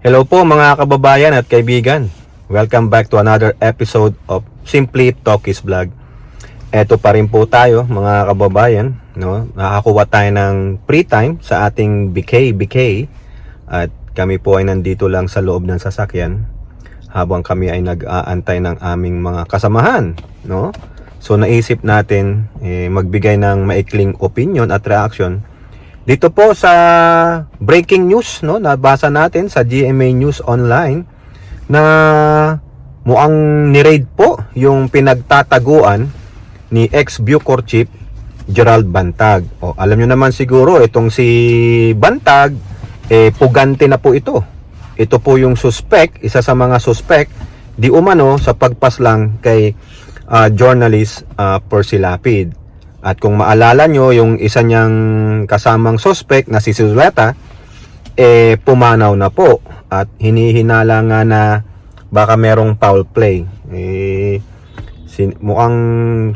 Hello po mga kababayan at kaibigan. Welcome back to another episode of Simply Talkies Vlog. Eto pa rin po tayo mga kababayan, no? Nakakuha tayo ng free time sa ating BK at kami po ay nandito lang sa loob ng sasakyan habang kami ay nag-aantay ng aming mga kasamahan, no? So naisip natin magbigay ng maikling opinion at reaction dito po sa breaking news, no, nabasa natin sa GMA News Online na mukhang ni-raid po yung pinagtataguan ni ex-Bucor Chief Gerald Bantag. O, alam nyo naman siguro itong si Bantag, pugante na po ito. Ito po yung suspect, isa sa mga suspect di umano sa pagpaslang kay journalist Percy Lapid. At kung maalala nyo, yung isa niyang kasamang suspect na si Zuleta, pumanaw na po. At hinihinala nga na baka merong foul play. Mukhang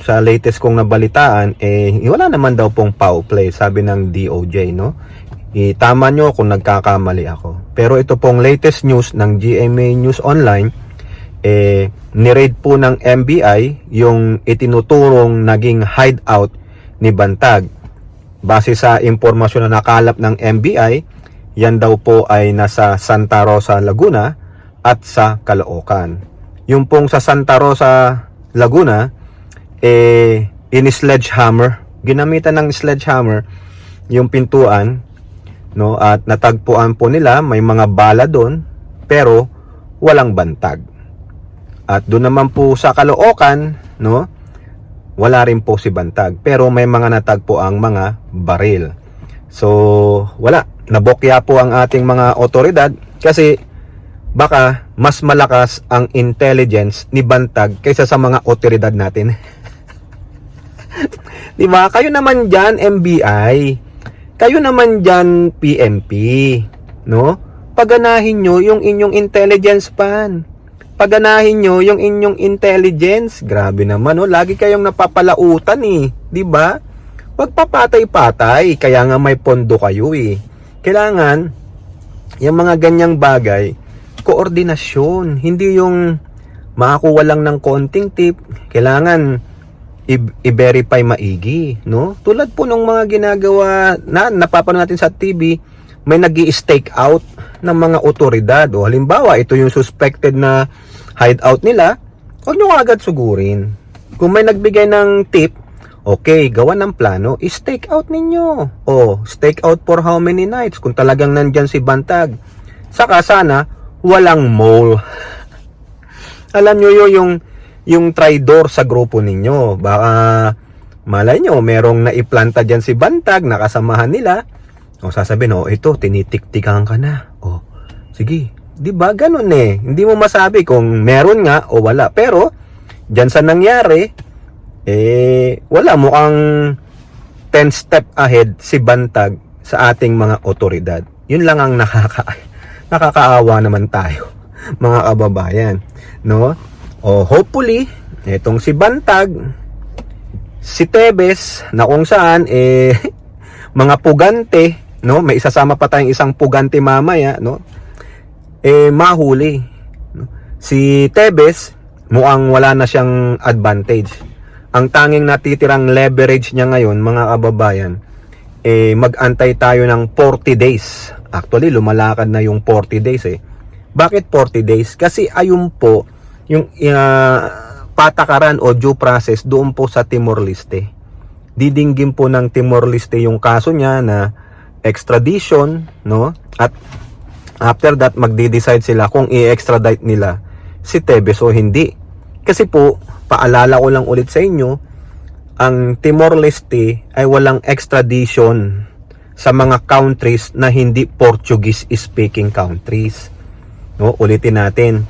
sa latest kong nabalitaan, wala naman daw pong foul play, sabi ng DOJ, no? Tama nyo kung nagkakamali ako. Pero ito pong latest news ng GMA News Online, ni-raid po ng NBI yung itinuturong naging hideout ni Bantag. Base sa impormasyon na nakalap ng NBI, yan daw po ay nasa Santa Rosa, Laguna at sa Caloocan. Yung pong sa Santa Rosa, Laguna, in-sledgehammer, ginamitan ng sledgehammer yung pintuan, no? At natagpuan po nila may mga bala doon pero walang bantag. At doon naman po sa Caloocan, no, wala rin po si Bantag. Pero may mga natagpo ang mga baril. So, wala. Nabokya po ang ating mga otoridad kasi baka mas malakas ang intelligence ni Bantag kaysa sa mga otoridad natin. Diba? Kayo naman dyan, NBI. Kayo naman dyan, PNP. No? Paganahin nyo yung inyong intelligence pan. Paganahin nyo yung inyong intelligence. Grabe naman, oh. Lagi kayong napapalautan, di ba? Wag papatay-patay. Kaya nga may pondo kayo, Kailangan, yung mga ganyang bagay, koordinasyon. Hindi yung makakuha lang ng konting tip. Kailangan, i-verify maigi, no? Tulad po ng mga ginagawa na napapanood natin sa TV, may nag-i-stake out ng mga otoridad. O halimbawa, ito yung suspected na hideout nila, huwag nyo agad sugurin. Kung may nagbigay ng tip, okay, gawa ng plano, i-stake out ninyo. O, stake out for how many nights? Kung talagang nandyan si Bantag. Saka sana, walang mole. Alam nyo yung traidor sa grupo ninyo. Baka, malay nyo, merong naiplanta dyan si Bantag, nakasamahan nila. O sasabihin, ito, tinitiktikan ka na. O, sige. Diba? Ganun Hindi mo masabi kung meron nga o wala. Pero, dyan sa nangyari, wala. Mukhang 10 step ahead si Bantag sa ating mga otoridad. Yun lang ang nakakaawa naman tayo, mga kababayan. No? O, hopefully, itong si Bantag, si Tebes, na kung saan, mga pugante, no, may isasama pa tayong isang pugante mamaya, no, mahuli, no? Si Tebes mukhang wala na siyang advantage. Ang tanging natitirang leverage niya ngayon, mga kababayan, mag-antay tayo ng 40 days. Actually, lumalakad na yung 40 days Bakit 40 days? Kasi ayun po yung patakaran o due process doon po sa Timor-Leste. Didinggin po ng Timor-Leste yung kaso niya na extradition, no? At after that, magde-decide sila kung i-extradite nila si Tebes o hindi. Kasi po, paalala ko lang ulit sa inyo, ang Timor-Leste ay walang extradition sa mga countries na hindi Portuguese-speaking countries. No? Ulitin natin.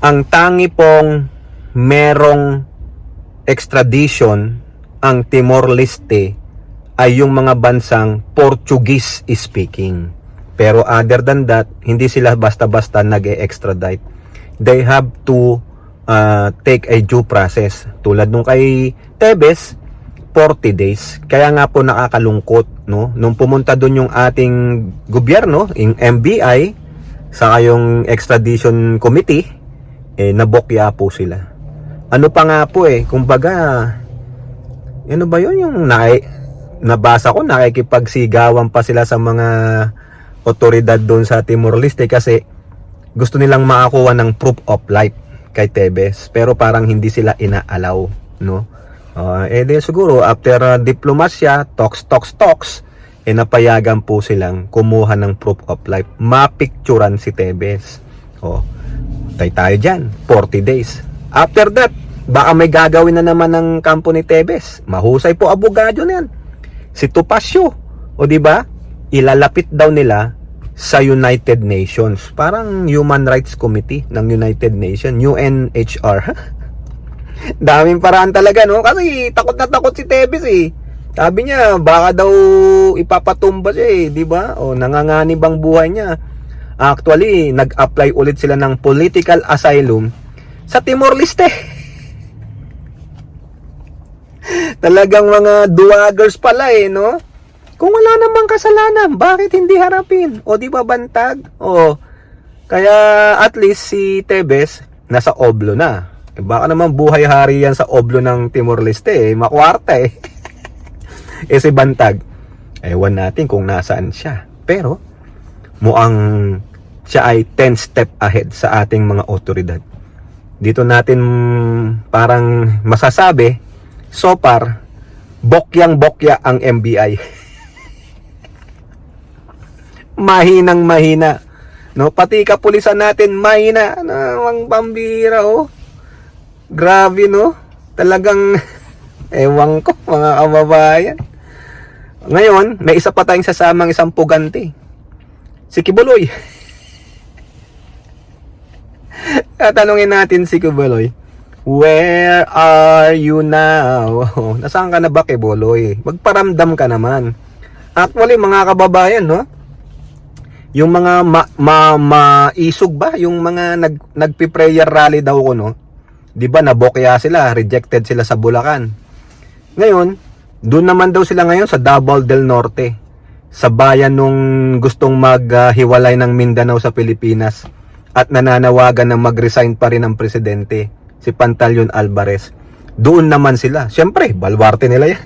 Ang tangi pong merong extradition ang Timor-Leste ay yung mga bansang Portuguese speaking. Pero other than that, hindi sila basta-basta nag-extradite. They have to take a due process. Tulad nung kay Tebes, 40 days. Kaya nga po nakakalungkot, no? Nung pumunta doon yung ating gobyerno, yung MBI, Saka yung extradition committee, nabokya po sila. Ano pa nga po kumbaga, ano ba yun yung nabasa ko, nakikipagsigawan pa sila sa mga otoridad doon sa Timor-Leste kasi gusto nilang makakuha ng proof of life kay Tebes, pero parang hindi sila inaalaw, no? Siguro after diplomasya, talks, napayagan po silang kumuha ng proof of life, mapicturan si Tebes. Tayo dyan, 40 days. After that, baka may gagawin na naman ng kampo ni Tebes. Mahusay po abogado niyan, si Topacio, di ba? Ilalapit daw nila sa United Nations, parang Human Rights Committee ng United Nations, UNHR. Daming paraan talaga, no? Kasi takot na takot si Tebes Sabi niya baka daw ipapatumba siya di ba? Nanganganib ang buhay niya. Actually, nag-apply ulit sila ng political asylum sa Timor-Leste. Talagang mga duwagers pala no? Kung wala namang kasalanan, bakit hindi harapin? Di ba bantag? Kaya at least si Tebes nasa oblo na. Baka naman buhay hari yan sa oblo ng Timor-Leste makwarta si Bantag, ewan natin kung nasaan siya. Pero mukhang siya ay 10 step ahead sa ating mga otoridad. Dito natin parang masasabi, so far, bokyang-bokya ang MBI. Mahinang mahina. No, pati kapulisan natin mahina. Ang pambira Grabe no. Talagang ewan ko mga kababayan. Ngayon, may isa pa tayong sasamang isang pugante. Si Kibuloy. Tatanungin natin si Kibuloy, where are you now? Nasaan ka na ba, Kibuloy? Magparamdam ka naman. Actually, mga kababayan, no? Yung mga maisog ba? Yung mga nagpi-prayer rally daw ko, no? Di ba nabokya sila, rejected sila sa Bulacan. Ngayon, doon naman daw sila ngayon sa Davao del Norte, sa bayan nung gustong maghiwalay ng Mindanao sa Pilipinas at nananawagan na mag-resign pa rin ang presidente, si Pantaleon Alvarez. Doon naman sila. Siyempre, balwarte nila yan.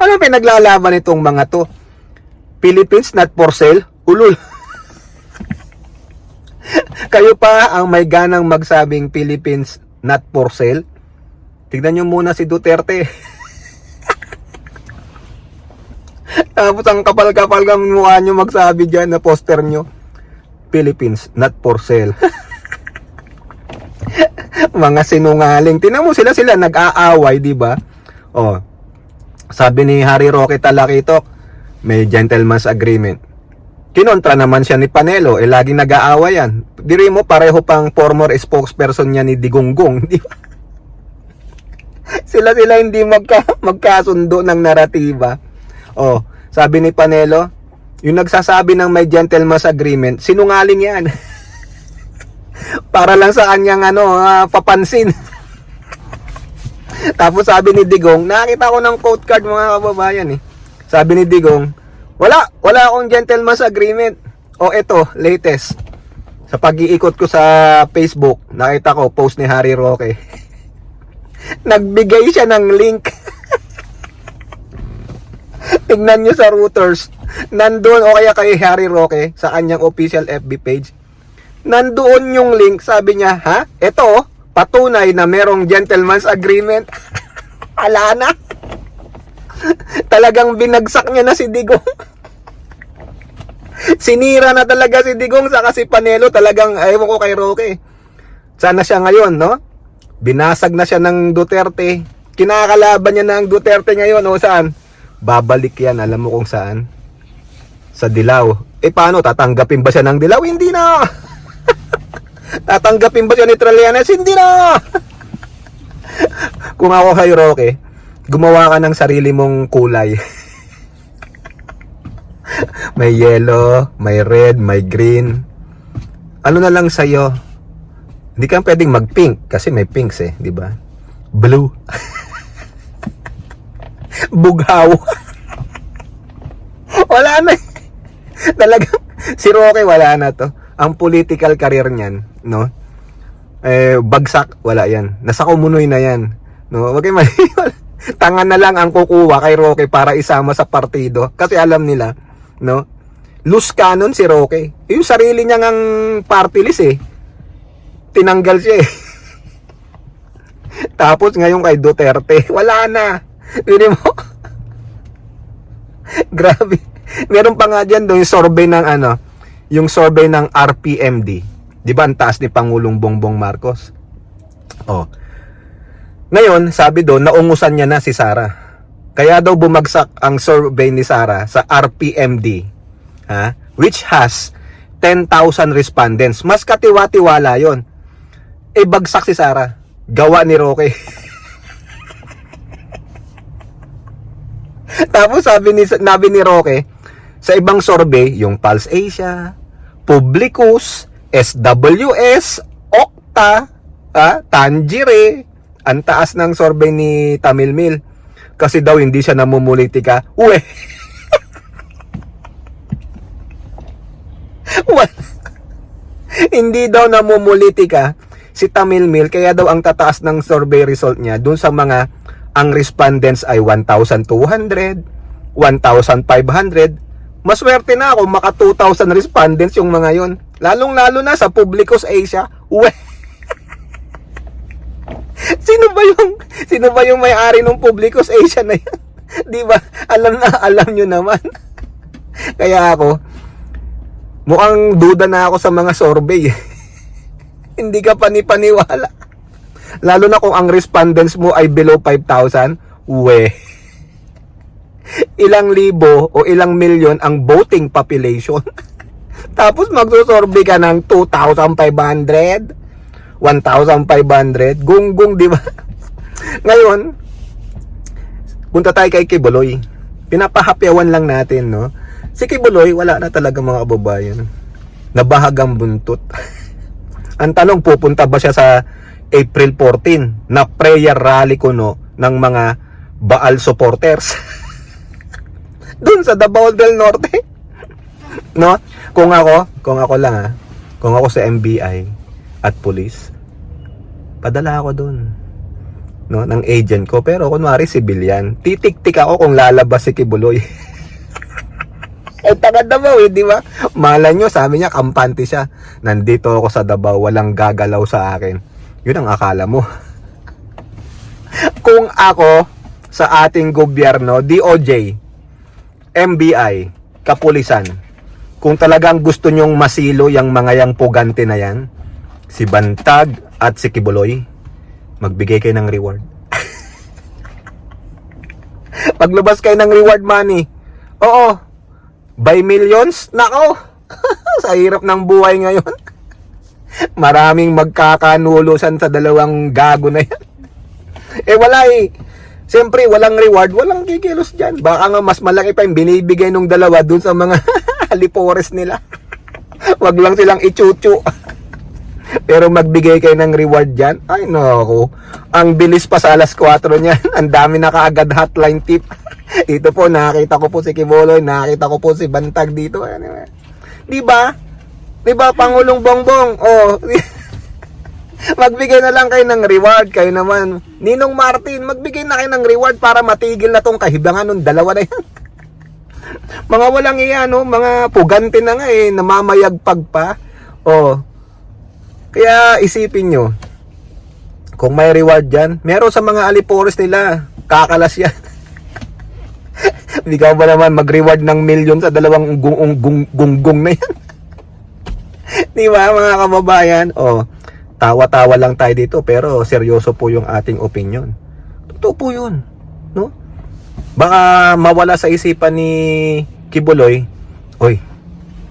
Ano pinaglalaban itong mga to? Philippines not for sale? Ulul. Kayo pa ang may ganang magsabing Philippines not for sale? Tignan nyo muna si Duterte. Tapos ang kapal-kapal ng mukha nyo magsabi dyan na poster nyo, Philippines not for sale. Mga sinungaling. Tingnan mo sila nag-aaway, di ba? Sabi ni Harry Roque Talakitok, may gentleman's agreement. Kinontra naman siya ni Panelo, laging nag-aaway yan. Diri mo pareho pang former spokesperson niya ni Digonggong, di ba? Sila hindi magkasundo ng naratiba. Sabi ni Panelo, yung nagsasabi ng may gentleman's agreement, sinungaling yan. Para lang sa kanyang papansin. Tapos sabi ni Digong, nakita ko ng quote card mga kababayan Sabi ni Digong, wala akong gentleman's agreement. Ito, latest. Sa pag-iikot ko sa Facebook, nakita ko post ni Harry Roque. Nagbigay siya ng link. Tingnan nyo sa Reuters. Nandoon o kaya kay Harry Roque sa kanyang official FB page. Nandoon yung link, sabi niya, ito, patunay na merong gentleman's agreement. Ala na. Talagang binagsak niya na si Digong. Sinira na talaga si Digong saka si Panelo. Talagang ayaw ko kay Roque. Sana siya ngayon, no? Binasag na siya ng Duterte. Kinakalaban niya na ang Duterte ngayon. Saan? Babalik yan. Alam mo kung saan? Sa Dilao. Paano? Tatanggapin ba siya ng Dilao? Hindi na. Tatanggapin ba siya ni Trillanes? Hindi na. Kung ako kay Roque, gumawa ka ng sarili mong kulay. May yellow, may red, may green. Ano na lang sa'yo? Hindi ka pwedeng mag-pink kasi may pinks di ba? Blue. Bughaw. Wala na. Talagang si Roque wala na to. ang political career niyan, no? Bagsak, wala yan. Nasa kumunoy na yan. No? Wag kayo maniwala. Tanga na lang ang kukuha kay Roque para isama sa partido. Kasi alam nila, no? Loose cannon si Roque. Yung sarili niya ngang party list tinanggal siya Tapos ngayon kay Duterte, wala na. Hindi mo. Grabe. Meron pa nga dyan yung survey ng yung survey ng RPMD. Di ba ang taas ni Pangulong Bongbong Marcos? Ngayon, sabi doon, naungusan niya na si Sara. Kaya daw bumagsak ang survey ni Sara sa RPMD, which has 10,000 respondents. Mas katiwa-tiwala yon. Bagsak si Sara. Gawa ni Roque. Tapos sabi ni Roque, sa ibang survey, yung Pulse Asia, Publicus, SWS, Okta, Tanjire, ang taas ng survey ni Tamil Mil. Kasi daw hindi siya namumulitika. Hindi daw namumulitika si Tamil Mil, kaya daw ang tataas ng survey result niya dun sa mga ang respondents ay 1,200, 1,500. Maswerte na ako maka 2,000 respondents yung mga yon. Lalong-lalo na sa Publicus Asia. Sino ba yung may-ari ng Publicus Asia na yan? 'Di ba? Alam nyo naman. Kaya ako mukhang duda na ako sa mga survey. Hindi ka panipaniwala. Lalo na kung ang respondents mo ay below 5,000. Ilang libo o ilang milyon ang voting population. Tapos magsusurvey ka ng 2,500, 1,500, gunggong, di ba? Ngayon, punta tayo kay Kibuloy. Pinapahapyawan lang natin, no? Si Kibuloy, wala na talaga mga kababayan. Nabahagang buntot. Ang tanong, pupunta ba siya sa April 14 na prayer rally kuno ng mga Baal supporters? Doon sa Davao del Norte? No? Kung ako lang kung ako sa NBI at police, padala ako doon, no, ng agent ko. Pero kunwari civilian, titik-tik ako kung lalabas si Kibuloy. Taga Davao di ba? Malay nyo, sabi niya kampante siya. Nandito ako sa Davao, walang gagalaw sa akin. Yun ang akala mo. Kung ako sa ating gobyerno, DOJ, NBI, kapulisan, kung talagang gusto nyong masilo yung mga yang pugante na yan, si Bantag at si Kibuloy, magbigay kayo ng reward. Paglabas kayo ng reward money, by millions, nako. Sa hirap ng buhay ngayon. Maraming magkakanulusan sa dalawang gago na yan. Wala Siyempre, walang reward, walang kikilos dyan. Baka nga mas malaki pa yung binibigay ng dalawa dun sa mga halipores nila. Wag lang silang ichuchu. Pero magbigay kayo ng reward dyan. Ay, naku. Ang bilis pa sa alas 4 niyan. Ang dami na kaagad hotline tip. Dito po, nakita ko po si Kibuloy. Nakita ko po si Bantag dito. Diba? Diba, Pangulong Bongbong? Magbigay na lang kayo ng reward. Kayo naman, Ninong Martin, magbigay na kayo ng reward para matigil na tong kahibangan ng dalawa na yan. Mga walang iyan, mga pugante na nga namamayagpag pa. Kaya isipin nyo, kung may reward dyan, meron sa mga alipores nila, kakalas yan. Hindi ka ba naman mag-reward ng milyon sa dalawang gunggong na yan? Di ba mga kababayan? Tawa-tawa lang tayo dito, pero seryoso po yung ating opinion. Totoo po yun, no? Baka mawala sa isipan ni Kibuloy,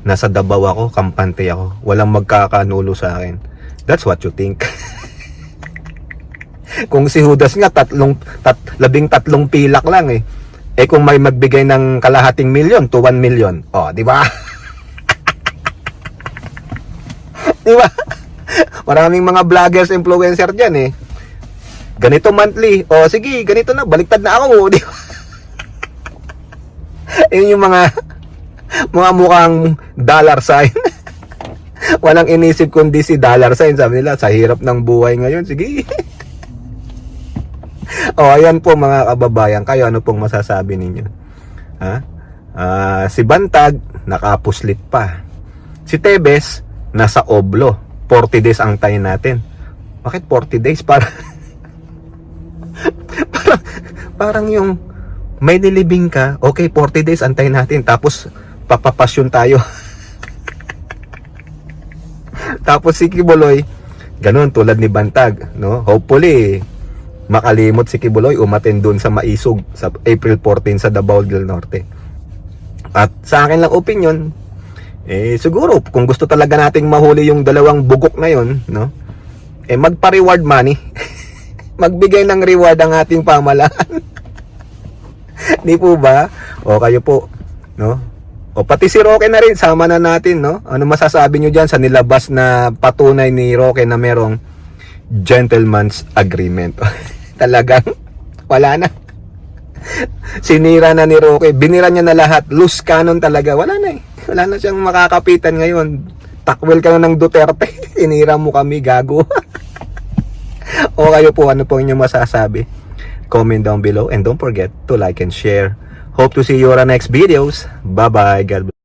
nasa Davao ako, kampante ako, walang magkakanulo sa akin. That's what you think. Kung si Judas nga 13 pilak lang kung may magbigay ng kalahating milyon to 1 million, di ba? Di ba? Maraming mga vloggers, influencer dyan ganito monthly, sige, ganito na, baliktad na ako, di ba? Yun yung mga mukhang dollar sign. Walang inisip kundi si dollar sign. Sabi nila, sa hirap ng buhay ngayon, sige. O, ayan po mga kababayan. Kayo, ano pong masasabi ninyo? Ha? Si Bantag, nakapuslit pa. Si Tebes, nasa oblo. 40 days ang tayo natin. Bakit 40 days? Parang yung may nilibing ka, okay, 40 days antayin natin. Tapos, papapasyon tayo. Tapos si Kibuloy, ganun tulad ni Bantag, no? Hopefully, makalimot si Kibuloy, umatin dun sa Maisog sa April 14 sa Davao del Norte. At sa akin lang opinion, siguro kung gusto talaga nating mahuli yung dalawang bugok na yon, no? Magpa-reward money. Magbigay ng reward ang ating pamahalaan. Di po ba? O kayo po, no? O pati si Roque na rin, sama na natin, no? Ano masasabi nyo dyan sa nilabas na patunay ni Roque na merong gentleman's agreement? Talagang wala na. Sinira na ni Roque, binira niya na lahat, loose cannon talaga, wala na eh. Wala na siyang makakapitan ngayon. Takwil ka na ng Duterte. Sinira mo kami, gago. O kayo po, ano po inyong masasabi? Comment down below and don't forget to like and share. Hope to see you on our next videos. Bye bye. God bless.